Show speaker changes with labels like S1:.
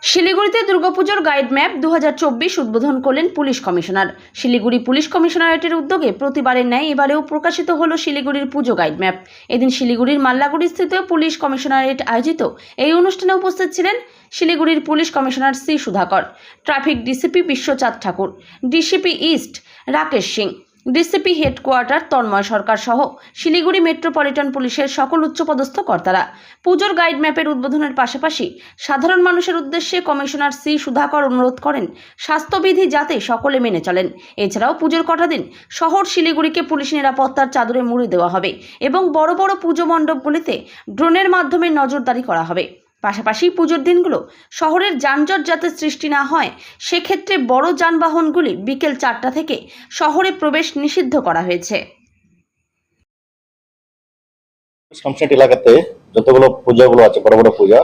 S1: শিলিগুড়িতে দুর্গাপুজোর guide map 2024 উদ্বোধন করলেন পুলিশ কমিশনার। শিলিগুড়ি পুলিশ কমিশনারেটের উদ্যোগে প্রতিবারের ন্যায় এবারেও প্রকাশিত হলো শিলিগুড়ির পুজো গাইড ম্যাপ। এদিন শিলিগুড়ির মাল্লাগুড়িস্থিত পুলিশ কমিশনারেট আয়োজিত এই অনুষ্ঠানে উপস্থিত ছিলেন শিলিগুড়ির police commissioner C Sudhakar, traffic DCP Bishwachand Thakur, DCP east Rakesh Singh, DCP headquarter Tanmoy Sarkar সহ শিলিগুড়ি মেট্রোপলিটন পুলিশের সকল উচ্চপদস্থ কর্তারা। পুজোর গাইড ম্যাপের উদ্বোধনের পাশাপাশি সাধারণ মানুষের উদ্দেশ্যে কমিশনার সি সুধাকর অনুরোধ করেন স্বাস্থ্যবিধি যাতে সকলে মেনে চলেন। এছাড়াও পুজোর কটা দিন শহর শিলিগুড়িকে পুলিশ নিরাপত্তার চাদরে মুড়ে দেওয়া হবে এবং বড় বড় পুজো মণ্ডপগুলিতে ড্রোনের মাধ্যমে নজরদারি করা হবে। পাশাপাশি পুজোর দিনগুলো শহরের যানজট যাতে সৃষ্টি না হয় সেক্ষেত্রে বড় যানবাহনগুলি বিকেল 4টা থেকে শহরে প্রবেশ নিষিদ্ধ করা হয়েছে।
S2: কমিশনারেট এলাকাতে যতগুলো পূজাগুলো আছে, বড় বড় পূজা,